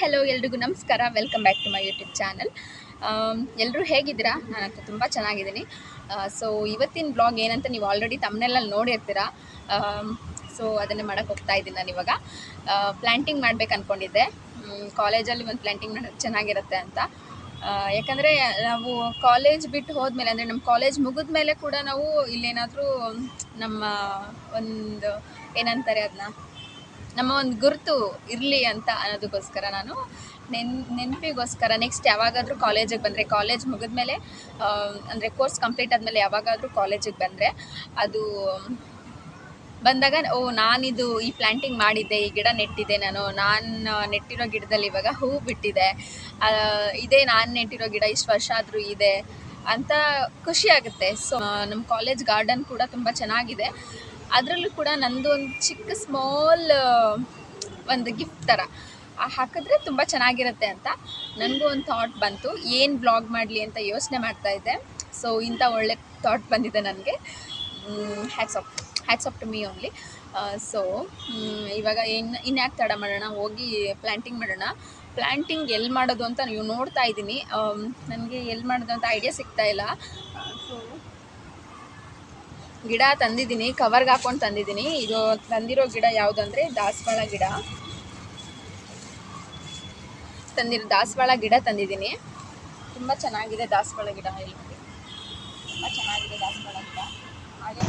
Hello ಎಲ್ರಿಗೂ ನಮಸ್ಕಾರ. Welcome back to my YouTube channel. ಎಲ್ಲರೂ ಹೇಗಿದ್ದೀರಾ? ನಾನಂತೂ ತುಂಬ ಚೆನ್ನಾಗಿದ್ದೀನಿ. ಸೊ ಇವತ್ತಿನ ಬ್ಲಾಗ್ ಏನಂತ ನೀವು ಆಲ್ರೆಡಿ ತಮ್ಮನೆಲ್ಲಲ್ಲಿ ನೋಡಿರ್ತೀರಾ. ಸೊ ಅದನ್ನೇ ಮಾಡೋಕ್ಕೆ ಹೋಗ್ತಾ ಇದ್ದೀನಿ ನಾನು ಇವಾಗ. ಪ್ಲ್ಯಾಂಟಿಂಗ್ ಮಾಡ್ಬೇಕು ಅಂದ್ಕೊಂಡಿದ್ದೆ. ಕಾಲೇಜಲ್ಲಿ ಒಂದು ಪ್ಲ್ಯಾಂಟಿಂಗ್ ಮಾಡೋದು ಚೆನ್ನಾಗಿರುತ್ತೆ ಅಂತ. ಯಾಕಂದರೆ ನಾವು ಕಾಲೇಜ್ ಬಿಟ್ಟು ಹೋದ್ಮೇಲೆ, ಅಂದರೆ ನಮ್ಮ ಕಾಲೇಜ್ ಮುಗಿದ ಮೇಲೆ ಕೂಡ ನಾವು ಇಲ್ಲೇನಾದರೂ ನಮ್ಮ ಒಂದು ಏನಂತಾರೆ ಅದನ್ನ, ನಮ್ಮ ಒಂದು ಗುರುತು ಇರಲಿ ಅಂತ ಅನ್ನೋದಕ್ಕೋಸ್ಕರ ನಾನು ನೆನಪಿಗೋಸ್ಕರ ನೆಕ್ಸ್ಟ್ ಯಾವಾಗಾದರೂ ಕಾಲೇಜಿಗೆ ಬಂದರೆ, ಕಾಲೇಜ್ ಮುಗಿದ್ಮೇಲೆ ಅಂದರೆ ಕೋರ್ಸ್ ಕಂಪ್ಲೀಟ್ ಆದಮೇಲೆ ಯಾವಾಗಾದರೂ ಕಾಲೇಜಿಗೆ ಬಂದರೆ ಅದು ಬಂದಾಗ ನಾನಿದು ಈ ಪ್ಲ್ಯಾಂಟಿಂಗ್ ಮಾಡಿದ್ದೆ, ಈ ಗಿಡ ನೆಟ್ಟಿದ್ದೆ, ನಾನು ನೆಟ್ಟಿರೋ ಗಿಡದಲ್ಲಿ ಇವಾಗ ಹೂ ಬಿಟ್ಟಿದೆ, ಇದೇ ನಾನು ನೆಟ್ಟಿರೋ ಗಿಡ ಇಷ್ಟು ವರ್ಷ ಆದರೂ ಇದೆ ಅಂತ ಖುಷಿ ಆಗುತ್ತೆ. ಸೊ ನಮ್ಮ ಕಾಲೇಜ್ ಗಾರ್ಡನ್ ಕೂಡ ತುಂಬ ಚೆನ್ನಾಗಿದೆ. ಅದರಲ್ಲೂ ಕೂಡ ನಂದು ಒಂದು ಚಿಕ್ಕ ಸ್ಮಾಲ್ ಒಂದು ಗಿಫ್ಟ್ ಥರ ಹಾಕಿದ್ರೆ ತುಂಬ ಚೆನ್ನಾಗಿರುತ್ತೆ ಅಂತ ನನಗೂ ಒಂದು ಥಾಟ್ ಬಂತು. ಏನು ಬ್ಲಾಗ್ ಮಾಡಲಿ ಅಂತ ಯೋಚನೆ ಮಾಡ್ತಾಯಿದ್ದೆ. ಸೊ ಇಂಥ ಒಳ್ಳೆ ಥಾಟ್ ಬಂದಿದೆ ನನಗೆ. Hats off to me only. So ಇವಾಗ ಇನ್ಯಾಕೆ ತಡ ಮಾಡೋಣ, ಹೋಗಿ ಪ್ಲ್ಯಾಂಟಿಂಗ್ ಮಾಡೋಣ. ಪ್ಲ್ಯಾಂಟಿಂಗ್ ಎಲ್ಲಿ ಮಾಡೋದು ಅಂತ ನೀವು ನೋಡ್ತಾ ಇದ್ದೀನಿ. ನನಗೆ ಎಲ್ಲಿ ಮಾಡೋದು ಅಂತ ಐಡಿಯಾ ಸಿಗ್ತಾಯಿಲ್ಲ. ಸೊ ಗಿಡ ತಂದಿದ್ದೀನಿ, ಕವರ್ಗೆ ಹಾಕ್ಕೊಂಡು ತಂದಿದ್ದೀನಿ. ಇದು ತಂದಿರೋ ಗಿಡ ಯಾವುದಂದರೆ ದಾಸವಾಳ ಗಿಡ ತಂದಿದ್ದೀನಿ. ತುಂಬ ಚೆನ್ನಾಗಿದೆ ದಾಸವಾಳ ಗಿಡ. ಇಲ್ಲಿ ನೋಡಿ, ತುಂಬ ಚೆನ್ನಾಗಿದೆ ದಾಸವಾಳ ಗಿಡ. ಹಾಗೆ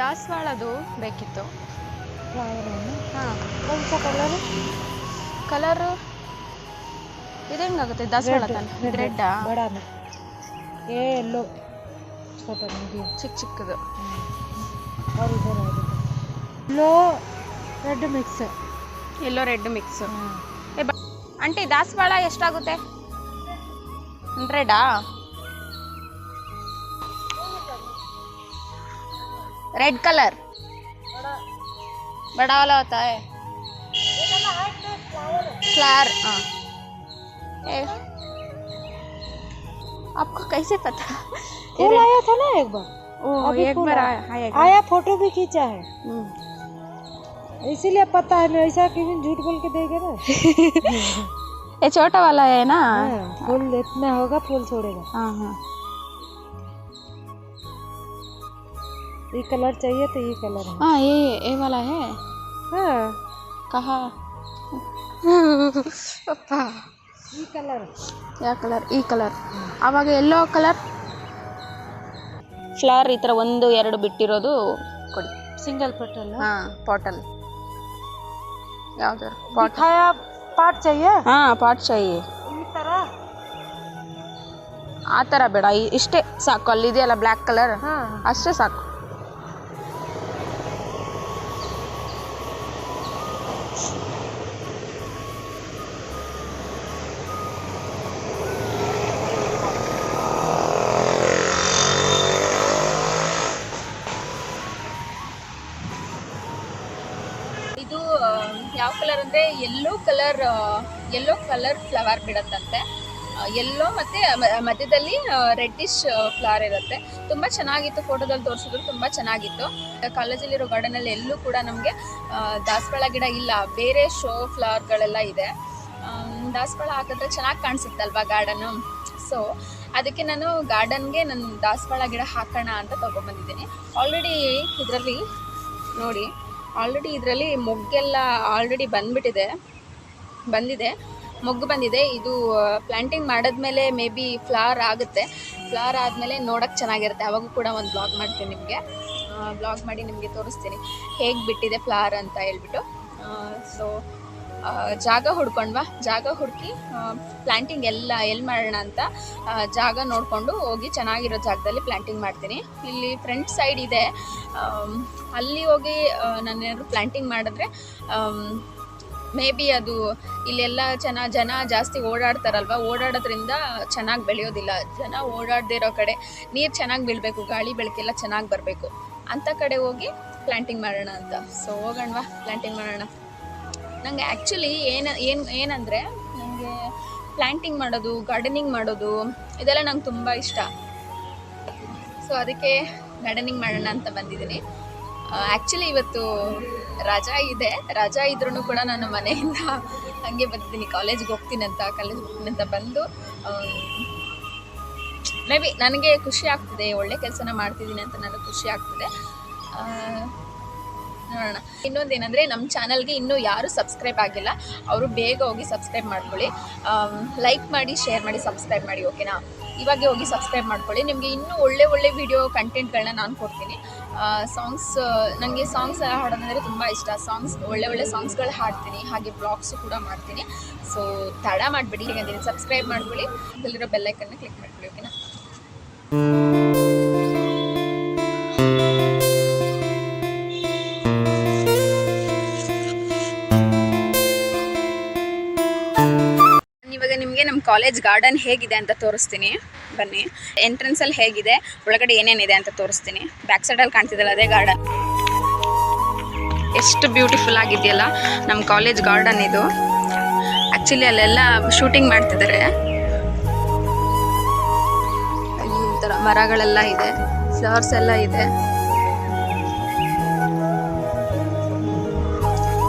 ದಾಸವಾಳದು ಬೇಕಿತ್ತು. ಹಾಂ, ಕಲರು ಇದು ಹೆಂಗಾಗುತ್ತೆ ದಾಸವಾಳ? ರೆಡ್ಡಾ? ಎಲ್ಲೋ ಚಿಕ್ಕದು. ಎಲ್ಲೋ ರೆಡ್ ಮಿಕ್ಸ್. ಆಂಟಿ ದಾಸವಾಳ ಎಷ್ಟಾಗುತ್ತೆ? 100? रेड कलर बड़ा वाला होता है फ्लावर. हाँ, आपको कैसे पता? फूल आया था ना एक बार. एक बार आया, फोटो भी खींचा है, इसीलिए पता है. ऐसा क्यों झूठ बोल के देगा ना. ये छोटा वाला है ना. फूल इतना होगा, फूल छोड़ेगा. हाँ हाँ, ये कलर चाहिए तो ये कलर है. हाँ ये वाला है. हाँ, कहाँ? ಪಪ್ಪಾ, ಈ ಕಲರ್. ಯಾವ ಕಲರ್? ಈ ಕಲರ್. ಆವಾಗ ಎಲ್ಲೋ ಕಲರ್ ಫ್ಲವರ್ ಈ ಥರ 1-2 ಬಿಟ್ಟಿರೋದು ಕೊಡಿ. ಸಿಂಗಲ್ ಪಟಲ್. ಹಾಂ, ಪಾಟಲ್ ಯಾವ್ದಾರು ಪಾಟ್ चाहिए. ಹಾಂ, ಪಾಟ್ ಚಾಹಿಯೆ. ಈ ಥರ ಆ ಥರ ಬೇಡ, ಇಷ್ಟೇ ಸಾಕು. ಅಲ್ಲಿದೆಯಲ್ಲ ಬ್ಲ್ಯಾಕ್ ಕಲರ್, ಹಾಂ ಅಷ್ಟೇ ಸಾಕು. ಇದು ಯಾವ ಕಲರ್ ಅಂದರೆ ಯೆಲ್ಲೋ ಕಲರ್ ಫ್ಲವರ್ ಬಿಡುತ್ತಂತೆ. ಯೆಲ್ಲೋ ಮತ್ತು ಮಧ್ಯದಲ್ಲಿ ರೆಡ್ಡಿಶ್ ಫ್ಲವರ್ ಇರುತ್ತೆ. ತುಂಬ ಚೆನ್ನಾಗಿತ್ತು, ಫೋಟೋದಲ್ಲಿ ತೋರಿಸಿದ್ರು ತುಂಬ ಚೆನ್ನಾಗಿತ್ತು. ಕಾಲೇಜಲ್ಲಿರೋ ಗಾರ್ಡನಲ್ಲಿ ಎಲ್ಲೂ ಕೂಡ ನಮಗೆ ದಾಸವಾಳ ಗಿಡ ಇಲ್ಲ, ಬೇರೆ ಶೋ ಫ್ಲವರ್ಗಳೆಲ್ಲ ಇದೆ. ದಾಸವಾಳ ಹಾಕಿದ್ರೆ ಚೆನ್ನಾಗಿ ಕಾಣಿಸುತ್ತಲ್ವಾ ಗಾರ್ಡನ್ನು. ಸೊ ಅದಕ್ಕೆ ನಾನು ಗಾರ್ಡನ್ಗೆ ನನ್ನ ದಾಸವಾಳ ಗಿಡ ಹಾಕೋಣ ಅಂತ ತೊಗೊಂಬಂದಿದ್ದೀನಿ. ಆಲ್ರೆಡಿ ಇದರಲ್ಲಿ ನೋಡಿ, ಇದರಲ್ಲಿ ಮೊಗ್ಗೆಲ್ಲ ಆಲ್ರೆಡಿ ಮೊಗ್ಗು ಬಂದಿದೆ. ಇದು ಪ್ಲ್ಯಾಂಟಿಂಗ್ ಮಾಡಿದ್ಮೇಲೆ ಮೇ ಬಿ ಫ್ಲವರ್ ಆಗುತ್ತೆ. ಫ್ಲವರ್ ಆದಮೇಲೆ ನೋಡೋಕ್ಕೆ ಚೆನ್ನಾಗಿರುತ್ತೆ. ಅವಾಗೂ ಕೂಡ ಒಂದು ಬ್ಲಾಗ್ ಮಾಡ್ತೀನಿ ನಿಮಗೆ. ಬ್ಲಾಗ್ ಮಾಡಿ ನಿಮಗೆ ತೋರಿಸ್ತೀನಿ ಹೇಗೆ ಬಿಟ್ಟಿದೆ ಫ್ಲವರ್ ಅಂತ ಹೇಳ್ಬಿಟ್ಟು. ಸೊ ಜಾಗ ಹುಡುಕಿ ಪ್ಲ್ಯಾಂಟಿಂಗ್ ಎಲ್ಲಿ ಮಾಡೋಣ ಅಂತ ಜಾಗ ನೋಡಿಕೊಂಡು ಹೋಗಿ ಚೆನ್ನಾಗಿರೋ ಜಾಗದಲ್ಲಿ ಪ್ಲ್ಯಾಂಟಿಂಗ್ ಮಾಡ್ತೀನಿ. ಇಲ್ಲಿ ಫ್ರಂಟ್ ಸೈಡ್ ಇದೆ, ಅಲ್ಲಿ ಹೋಗಿ ನಾನೇನಾದ್ರು ಪ್ಲ್ಯಾಂಟಿಂಗ್ ಮಾಡಿದ್ರೆ ಮೇ ಬಿ ಅದು ಇಲ್ಲೆಲ್ಲ ಜನ ಜಾಸ್ತಿ ಓಡಾಡ್ತಾರಲ್ವ, ಓಡಾಡೋದ್ರಿಂದ ಚೆನ್ನಾಗಿ ಬೆಳೆಯೋದಿಲ್ಲ. ಜನ ಓಡಾಡದೇ ಇರೋ ಕಡೆ ನೀರು ಚೆನ್ನಾಗಿ ಬೀಳಬೇಕು, ಗಾಳಿ ಬೆಳಕೆಲ್ಲ ಚೆನ್ನಾಗಿ ಬರಬೇಕು ಅಂಥ ಕಡೆ ಹೋಗಿ ಪ್ಲ್ಯಾಂಟಿಂಗ್ ಮಾಡೋಣ ಅಂತ. ಸೊ ಹೋಗೋಣವಾ, ಪ್ಲ್ಯಾಂಟಿಂಗ್ ಮಾಡೋಣ. ನನಗೆ ಆ್ಯಕ್ಚುಲಿ ಏನಂದರೆ ನನಗೆ ಪ್ಲ್ಯಾಂಟಿಂಗ್ ಮಾಡೋದು, ಗಾರ್ಡನಿಂಗ್ ಮಾಡೋದು ಇದೆಲ್ಲ ನಂಗೆ ತುಂಬ ಇಷ್ಟ. ಸೊ ಅದಕ್ಕೆ ಗಾರ್ಡನಿಂಗ್ ಮಾಡೋಣ ಅಂತ ಬಂದಿದ್ದೀನಿ. ಆ್ಯಕ್ಚುಲಿ ಇವತ್ತು ರಜಾ ಇದ್ರೂ ಕೂಡ ನಾನು ಮನೆಯಿಂದ ಹಾಗೆ ಬಂದಿದ್ದೀನಿ. ಕಾಲೇಜ್ಗೆ ಹೋಗ್ತೀನಂತ ಬಂದು ಮೇ ಬಿ ನನಗೆ ಖುಷಿ ಆಗ್ತಿದೆ, ಒಳ್ಳೆ ಕೆಲಸನ ಮಾಡ್ತಿದ್ದೀನಿ ಅಂತ ನನಗೆ ಖುಷಿ ಆಗ್ತಿದೆ. ನೋಡೋಣ. ಇನ್ನೊಂದೇನೆಂದರೆ ನಮ್ಮ ಚಾನಲ್ಗೆ ಇನ್ನೂ ಯಾರು ಸಬ್ಸ್ಕ್ರೈಬ್ ಆಗಿಲ್ಲ, ಅವರು ಬೇಗ ಹೋಗಿ ಸಬ್ಸ್ಕ್ರೈಬ್ ಮಾಡ್ಕೊಳ್ಳಿ. ಲೈಕ್ ಮಾಡಿ, ಶೇರ್ ಮಾಡಿ, ಸಬ್ಸ್ಕ್ರೈಬ್ ಮಾಡಿ, ಓಕೆನಾ? ಇವಾಗೆ ಹೋಗಿ ಸಬ್ಸ್ಕ್ರೈಬ್ ಮಾಡ್ಕೊಳ್ಳಿ. ನಿಮಗೆ ಇನ್ನೂ ಒಳ್ಳೆ ವಿಡಿಯೋ ಕಂಟೆಂಟ್ಗಳನ್ನ ನಾನು ಕೊಡ್ತೀನಿ. ನನಗೆ ಸಾಂಗ್ಸ್ ಎಲ್ಲ ಹಾಡೋದಂದರೆ ತುಂಬ ಇಷ್ಟ. ಒಳ್ಳೆ ಸಾಂಗ್ಸ್ಗಳು ಹಾಡ್ತೀನಿ, ಹಾಗೆ ಬ್ಲಾಗ್ಸು ಕೂಡ ಮಾಡ್ತೀನಿ. ಸೊ ತಡ ಮಾಡಿಬಿಡಿ, ಹೇಗಂತೀನಿ ಸಬ್ಸ್ಕ್ರೈಬ್ ಮಾಡ್ಕೊಳ್ಳಿ, ಅಲ್ಲಿರೋ ಬೆಲ್ಲೈಕನ್ನ ಕ್ಲಿಕ್ ಮಾಡ್ಕೊಳ್ಳಿ, ಓಕೆನಾ? ಇವಾಗ ನಿಮಗೆ ನಮ್ಮ ಕಾಲೇಜ್ ಗಾರ್ಡನ್ ಹೇಗಿದೆ ಅಂತ ತೋರಿಸ್ತೀನಿ, ಬನ್ನಿ. ಎಂಟ್ರೆನ್ಸಲ್ಲಿ ಹೇಗಿದೆ, ಒಳಗಡೆ ಏನೇನಿದೆ ಅಂತ ತೋರಿಸ್ತೀನಿ. ಬ್ಯಾಕ್ ಸೈಡಲ್ಲಿ ಕಾಣ್ತಿದ್ದಲ್ಲ, ಅದೇ ಗಾರ್ಡನ್. ಎಷ್ಟು ಬ್ಯೂಟಿಫುಲ್ ಆಗಿದೆಯಲ್ಲ ನಮ್ಮ ಕಾಲೇಜ್ ಗಾರ್ಡನ್ ಇದು. ಆ್ಯಕ್ಚುಲಿ ಅಲ್ಲೆಲ್ಲ ಶೂಟಿಂಗ್ ಮಾಡ್ತಿದ್ದಾರೆ. ಈ ಥರ ಮರಗಳೆಲ್ಲ ಇದೆ, ಫ್ಲವರ್ಸ್ ಎಲ್ಲ ಇದೆ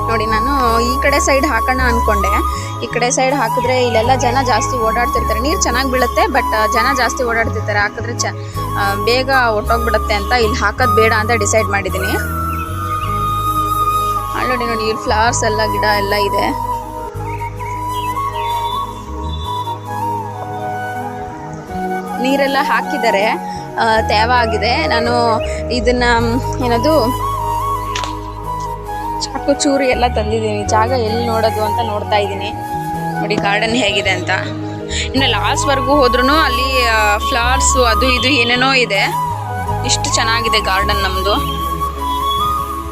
ನೋಡಿ. ನಾನು ಈ ಕಡೆ ಸೈಡ್ ಹಾಕೋಣ ಅಂದ್ಕೊಂಡೆ. ಈ ಕಡೆ ಸೈಡ್ ಹಾಕಿದ್ರೆ ಇಲ್ಲೆಲ್ಲ ಜನ ಜಾಸ್ತಿ ಓಡಾಡ್ತಿರ್ತಾರೆ. ನೀರು ಚೆನ್ನಾಗಿ ಬೀಳುತ್ತೆ, ಬಟ್ ಜನ ಜಾಸ್ತಿ ಓಡಾಡ್ತಿರ್ತಾರೆ. ಹಾಕಿದ್ರೆ ಬೇಗ ಒಟ್ಟೋಗ್ಬಿಡುತ್ತೆ ಅಂತ ಇಲ್ಲಿ ಹಾಕೋದು ಬೇಡ ಅಂತ ಡಿಸೈಡ್ ಮಾಡಿದ್ದೀನಿ. ನೋಡಿ ಇಲ್ಲಿ ಫ್ಲವರ್ಸ್ ಎಲ್ಲ, ಗಿಡ ಎಲ್ಲ ಇದೆ. ನೀರೆಲ್ಲ ಹಾಕಿದ್ದಾರೆ, ತೇವ ಆಗಿದೆ. ನಾನು ಇದನ್ನ ಏನದು ಚಾಕು ಚೂರಿ ಎಲ್ಲ ತಂದಿದ್ದೀನಿ. ಜಾಗ ಎಲ್ಲಿ ನೋಡೋದು ಅಂತ ನೋಡ್ತಾ ಇದ್ದೀನಿ. ನೋಡಿ ಗಾರ್ಡನ್ ಹೇಗಿದೆ ಅಂತ. ಇನ್ನು ಲಾಸ್ಟ್ವರೆಗೂ ಹೋದ್ರೂ ಅಲ್ಲಿ ಫ್ಲವರ್ಸು ಅದು ಇದು ಏನೇನೋ ಇದೆ. ಇಷ್ಟು ಚೆನ್ನಾಗಿದೆ ಗಾರ್ಡನ್. ನಮ್ಮದು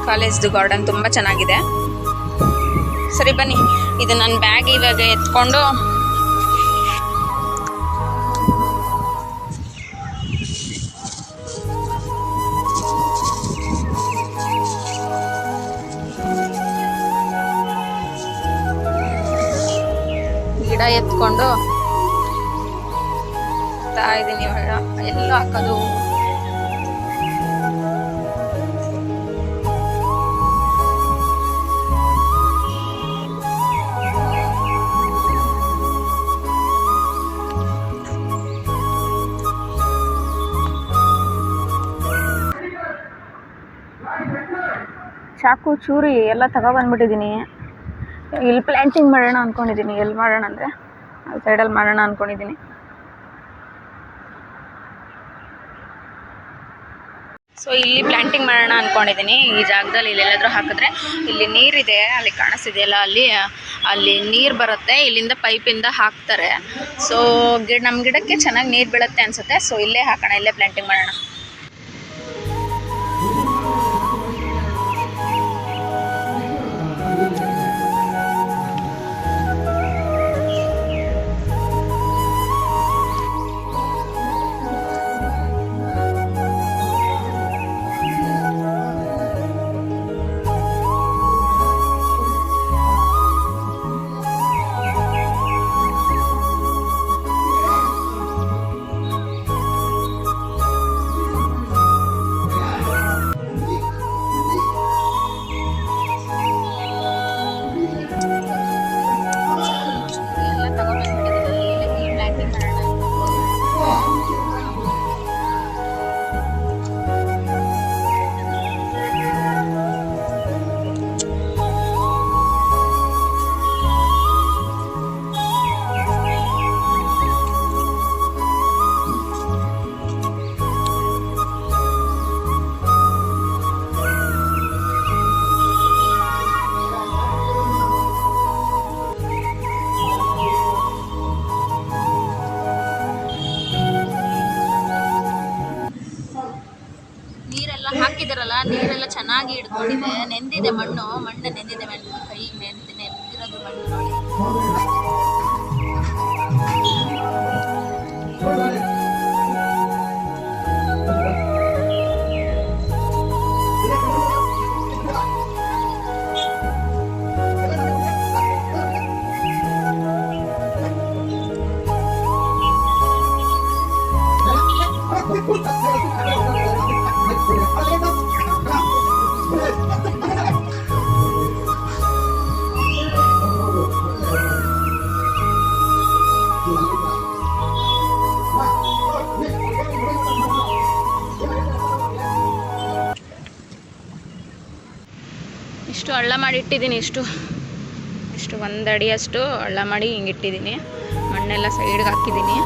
ಕಾಲೇಜ್ದು ಗಾರ್ಡನ್ ತುಂಬ ಚೆನ್ನಾಗಿದೆ. ಸರಿ ಬನ್ನಿ, ಇದು ನನ್ನ ಬ್ಯಾಗ್ ಇವಾಗ ಎತ್ಕೊಂಡು ಗಿಡ ಎತ್ಕೊಂಡು ಹೋಗ್ತಾ ಇದ್ದೀನಿ. ಇವಾಗ ಎಲ್ಲ ಹಾಕೋದು ಚಾಕು ಚೂರಿ ಎಲ್ಲ ತಗೊಬಂದ್ಬಿಟ್ಟಿದ್ದೀನಿ. ಇಲ್ಲಿ ಪ್ಲ್ಯಾಂಟಿಂಗ್ ಮಾಡೋಣ ಅಂದ್ಕೊಂಡಿದ್ದೀನಿ. ಎಲ್ಲಿ ಮಾಡೋಣ ಅಂದರೆ ಆ ಸೈಡಲ್ಲಿ ಮಾಡೋಣ ಅಂದ್ಕೊಂಡಿದ್ದೀನಿ. ಸೊ ಇಲ್ಲಿ ಪ್ಲ್ಯಾಂಟಿಂಗ್ ಮಾಡೋಣ ಅಂದ್ಕೊಂಡಿದ್ದೀನಿ. ಈ ಜಾಗದಲ್ಲಿ ಇಲ್ಲೆಲ್ಲಾದರೂ ಹಾಕಿದ್ರೆ ಇಲ್ಲಿ ನೀರಿದೆ, ಅಲ್ಲಿ ಕಾಣಿಸ್ತಿದೆಯಲ್ಲ, ಅಲ್ಲಿ ನೀರು ಬರುತ್ತೆ. ಇಲ್ಲಿಂದ ಪೈಪಿಂದ ಹಾಕ್ತಾರೆ. ಸೊ ನಮ್ಮ ಗಿಡಕ್ಕೆ ಚೆನ್ನಾಗಿ ನೀರು ಬೀಳುತ್ತೆ ಅನಿಸುತ್ತೆ. ಸೊ ಇಲ್ಲೇ ಹಾಕೋಣ, ಇಲ್ಲೇ ಪ್ಲ್ಯಾಂಟಿಂಗ್ ಮಾಡೋಣ. ಹಾಕಿದಾರಲ್ಲ, ನೀರೆಲ್ಲ ಚೆನ್ನಾಗಿ ಹಿಡ್ಕೊಂಡಿದೆ. ನೆಂದಿದೆ ಮಣ್ಣು ನೆಂದಿದೆ. ಕೈಗೆ ನೆಂದಿರೋದು ಮಣ್ಣು ನೋಡಿ. ಮಾಡಿ ಇಟ್ಟಿದ್ದೀನಿ. ಇಷ್ಟು 1 ಅಡಿಯಷ್ಟು ಹಳ್ಳ ಮಾಡಿ ಹಿಂಗೆ ಇಟ್ಟಿದ್ದೀನಿ. ಮಣ್ಣೆಲ್ಲ ಸೈಡ್ಗೆ ಹಾಕಿದ್ದೀನಿ.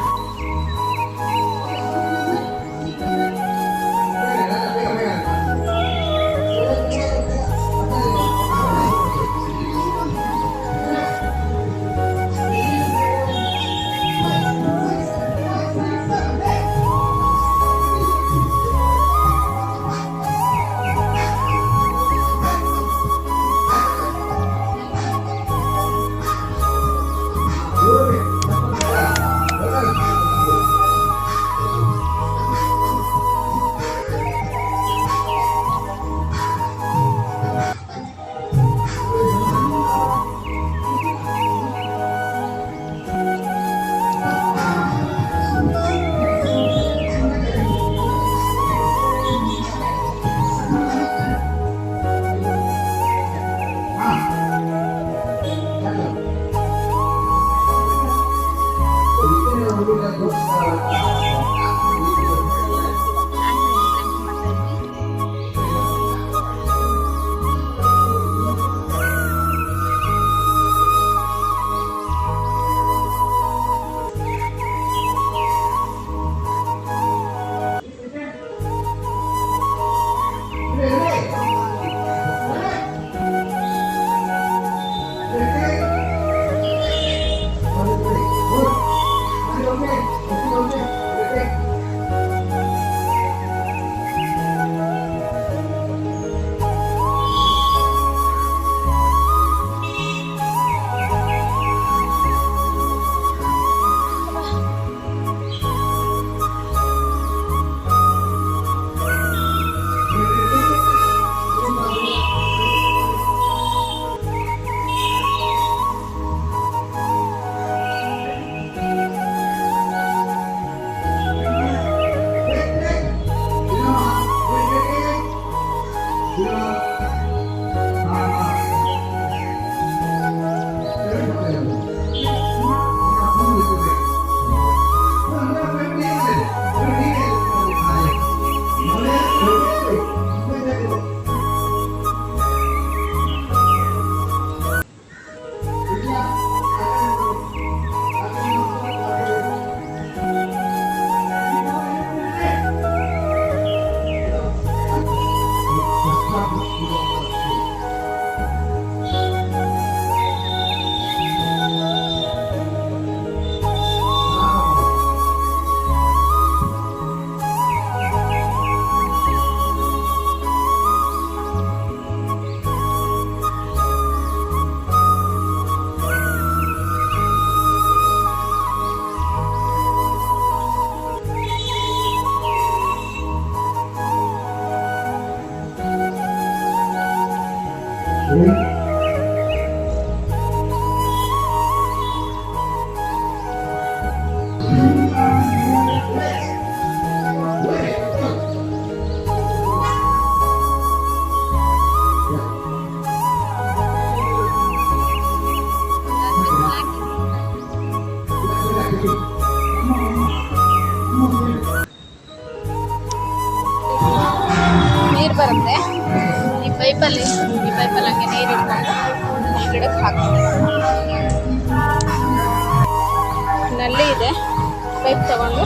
ನೀರು ಬರುತ್ತೆ ಈ ಪೈಪಲ್ಲಿ ಹಂಗೆ ನೀರು ಇಟ್ಕೊಂಡು ಗಿಡಕ್ಕೆ ಹಾಕ್ತಾರೆ. ನಲ್ಲಿ ಇದೆ, ಪೈಪ್ ತಗೊಂಡು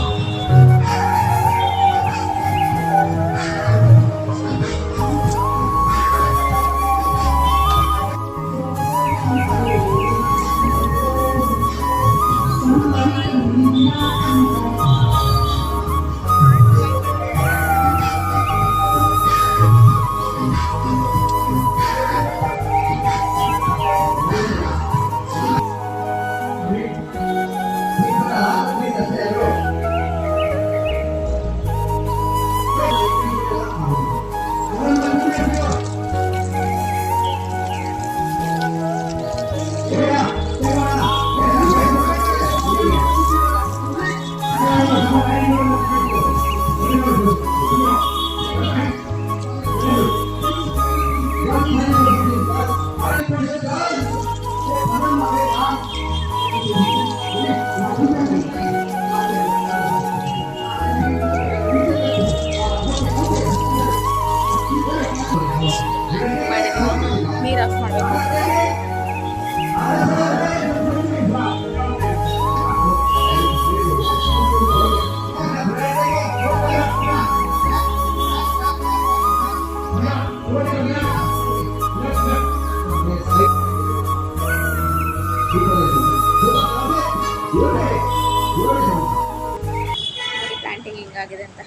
ಪ್ಲಾಂಟಿಂಗ್ ಹಿಂಗಾಗಿದೆ ಅಂತ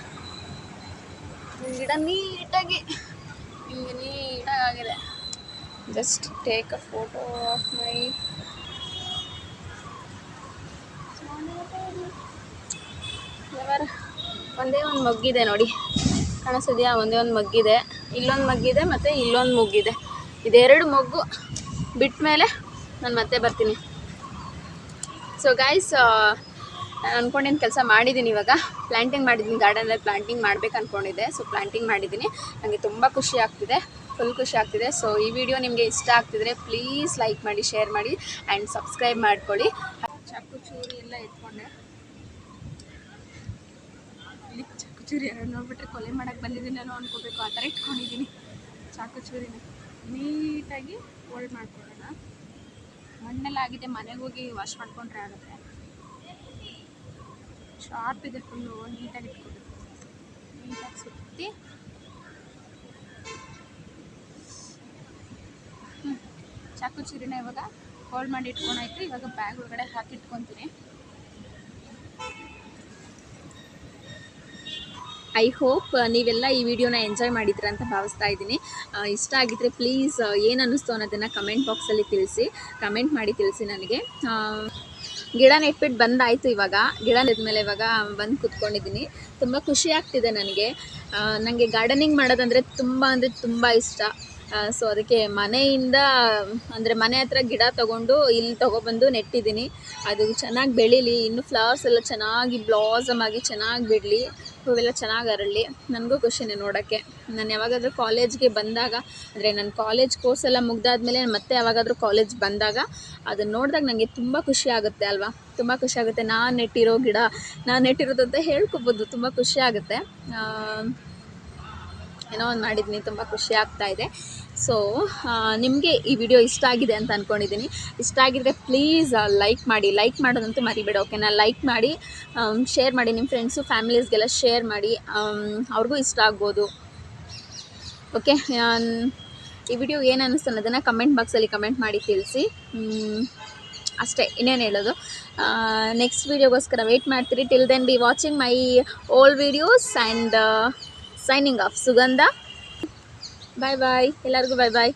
ಗಿಡ ನೀಟಾಗಿ ಹಿಂಗೆ ನೀಟಾಗಿದೆ. Just take a photo of my flower. ಒಂದೇ ಒಂದು ಮಗ್ಗಿದೆ ನೋಡಿ, ಕಾಣಿಸಿದ್ಯಾ? ಒಂದೇ ಒಂದು ಮಗ್ಗಿದೆ, ಇಲ್ಲೊಂದು ಮಗ್ಗಿದೆ ಮತ್ತು ಇಲ್ಲೊಂದು ಮುಗ್ಗಿದೆ. ಇದೆರಡು ಮೊಗ್ಗು ಬಿಟ್ಟ ಮೇಲೆ ನಾನು ಮತ್ತೆ ಬರ್ತೀನಿ. ಸೊ ಗೈಸ್, ನಾನು ಅಂದ್ಕೊಂಡಿದ್ದು ಕೆಲಸ ಮಾಡಿದ್ದೀನಿ. ಇವಾಗ ಪ್ಲ್ಯಾಂಟಿಂಗ್ ಮಾಡಿದ್ದೀನಿ, ಗಾರ್ಡನಲ್ಲಿ ಪ್ಲ್ಯಾಂಟಿಂಗ್ ಮಾಡಬೇಕು ಅಂದ್ಕೊಂಡಿದ್ದೆ. ಸೊ ಪ್ಲ್ಯಾಂಟಿಂಗ್ ಮಾಡಿದ್ದೀನಿ, ನನಗೆ ತುಂಬ ಖುಷಿ ಆಗ್ತಿದೆ, ಫುಲ್ ಖುಷಿ ಆಗ್ತಿದೆ. ಸೊ ಈ ವಿಡಿಯೋ ನಿಮಗೆ ಇಷ್ಟ ಆಗ್ತಿದ್ರೆ ಪ್ಲೀಸ್ ಲೈಕ್ ಮಾಡಿ, ಶೇರ್ ಮಾಡಿ ಆ್ಯಂಡ್ ಸಬ್ಸ್ಕ್ರೈಬ್ ಮಾಡ್ಕೊಳ್ಳಿ. ಚಾಕು ಚೂರಿ ಎಲ್ಲ ಇಟ್ಕೊಂಡೆ. ಇಲ್ಲಿ ಚಾಕು ಚೂರಿ ಯಾರು ನೋಡ್ಬಿಟ್ರೆ ಕೊಲೆ ಮಾಡೋಕ್ಕೆ ಬಂದಿದ್ದೀನೇನೋ ಅಂದ್ಕೋಬೇಕು, ಆ ಥರ ಇಟ್ಕೊಂಡಿದ್ದೀನಿ ಚಾಕು ಚೂರಿನ. ನೀಟಾಗಿ ಹೋಲ್ಡ್ ಮಾಡ್ಕೊಳ್ಳೋಣ. ಮಣ್ಣೆಲ್ಲ ಆಗಿದೆ, ಮನೆಗೆ ಹೋಗಿ ವಾಶ್ ಮಾಡ್ಕೊಂಡ್ರೆ ಆಗುತ್ತೆ. ಶಾರ್ಪ್ ಇದೆ ಫುಲ್ಲು, ನೀಟಾಗಿ ಇಟ್ಕೊಬೇಕು. ನೀಟಾಗಿ ಸುತ್ತಿ ಚಾಕು ಚೂರಿನ ಇವಾಗ ಹೋಲ್ಡ್ ಮಾಡಿ ಇಟ್ಕೊಂಡಾಯ್ತು. ಇವಾಗ ಬ್ಯಾಗ್ ಒಳಗಡೆ ಹಾಕಿ ಇಟ್ಕೊತೀನಿ. ಐ ಹೋಪ್ ನೀವೆಲ್ಲ ಈ ವಿಡಿಯೋನ ಎಂಜಾಯ್ ಮಾಡಿದ್ರ ಅಂತ ಭಾವಿಸ್ತಾ ಇದ್ದೀನಿ. ಇಷ್ಟ ಆಗಿದ್ದರೆ ಪ್ಲೀಸ್ ಏನು ಅನ್ನಿಸ್ತು ಅನ್ನೋದನ್ನು ಕಮೆಂಟ್ ಬಾಕ್ಸಲ್ಲಿ ತಿಳಿಸಿ, ಕಮೆಂಟ್ ಮಾಡಿ ತಿಳಿಸಿ ನನಗೆ. ಗಿಡ ನೆಟ್ಬಿಟ್ಟು ಬಂದಾಯಿತು. ಇವಾಗ ಗಿಡ ನೆಟ್ಮೇಲೆ ಇವಾಗ ಬಂದು ಕೂತ್ಕೊಂಡಿದ್ದೀನಿ. ತುಂಬ ಖುಷಿ ಆಗ್ತಿದೆ ನನಗೆ. ನನಗೆ ಗಾರ್ಡನಿಂಗ್ ಮಾಡೋದಂದರೆ ತುಂಬ ಇಷ್ಟ. ಸೊ ಅದಕ್ಕೆ ಮನೆಯಿಂದ ಅಂದರೆ ಮನೆ ಹತ್ರ ಗಿಡ ತೊಗೊಂಡು ಇಲ್ಲಿ ತೊಗೊಬಂದು ನೆಟ್ಟಿದ್ದೀನಿ. ಅದು ಚೆನ್ನಾಗಿ ಬೆಳೀಲಿ, ಇನ್ನು ಫ್ಲವರ್ಸ್ ಎಲ್ಲ ಚೆನ್ನಾಗಿ ಬ್ಲಾಸಮ್ ಆಗಿ ಚೆನ್ನಾಗಿ ಬಿಡಲಿ, ಹೂವೆಲ್ಲ ಚೆನ್ನಾಗಿ ಅರಳಲಿ. ನನಗೂ ಖುಷಿನೇ ನೋಡೋಕ್ಕೆ. ನಾನು ಯಾವಾಗಾದರೂ ಕಾಲೇಜ್ಗೆ ಬಂದಾಗ, ಅಂದರೆ ನನ್ನ ಕಾಲೇಜ್ ಕೋರ್ಸ್ ಎಲ್ಲ ಮುಗ್ದಾದ್ಮೇಲೆ ಮತ್ತೆ ಯಾವಾಗಾದರೂ ಕಾಲೇಜ್ ಬಂದಾಗ ಅದನ್ನು ನೋಡಿದಾಗ ನನಗೆ ತುಂಬ ಖುಷಿ ಆಗುತ್ತೆ ಅಲ್ವಾ, ತುಂಬ ಖುಷಿ ಆಗುತ್ತೆ. ನಾನು ನೆಟ್ಟಿರೋ ಗಿಡ ನಾನು ನೆಟ್ಟಿರೋದು ಅಂತ ಹೇಳ್ಕೊಬೋದು. ತುಂಬ ಖುಷಿ ಆಗುತ್ತೆ. ಏನೋ ಒಂದು ಮಾಡಿದ್ದೀನಿ, ತುಂಬ ಖುಷಿ ಆಗ್ತಾ ಇದೆ. ಸೊ ನಿಮಗೆ ಈ ವಿಡಿಯೋ ಇಷ್ಟ ಆಗಿದೆ ಅಂತ ಅಂದ್ಕೊಂಡಿದ್ದೀನಿ. ಇಷ್ಟ ಆಗಿದ್ರೆ ಪ್ಲೀಸ್ ಲೈಕ್ ಮಾಡಿ, ಲೈಕ್ ಮಾಡೋದಂತೂ ಮರಿಬೇಡ, ಓಕೆನಾ? ಲೈಕ್ ಮಾಡಿ, ಶೇರ್ ಮಾಡಿ, ನಿಮ್ಮ ಫ್ರೆಂಡ್ಸು ಫ್ಯಾಮಿಲೀಸ್ಗೆಲ್ಲ ಶೇರ್ ಮಾಡಿ, ಅವ್ರಿಗೂ ಇಷ್ಟ ಆಗ್ಬೋದು. ಓಕೆ, ಈ ವಿಡಿಯೋ ಏನು ಅನ್ನಿಸ್ತು ಅನ್ನೋದನ್ನು ಕಮೆಂಟ್ ಬಾಕ್ಸಲ್ಲಿ ಕಮೆಂಟ್ ಮಾಡಿ ತಿಳಿಸಿ. ಅಷ್ಟೇ, ಇನ್ನೇನು ಹೇಳೋದು. ನೆಕ್ಸ್ಟ್ ವೀಡಿಯೋಗೋಸ್ಕರ ವೆಯ್ಟ್ ಮಾಡ್ತೀರಿ. Till then be watching my old videos and signing off. Sugandha. Bye ಬಾಯ್, ಎಲ್ಲರಿಗೂ ಬಾಯ್ ಬಾಯ್.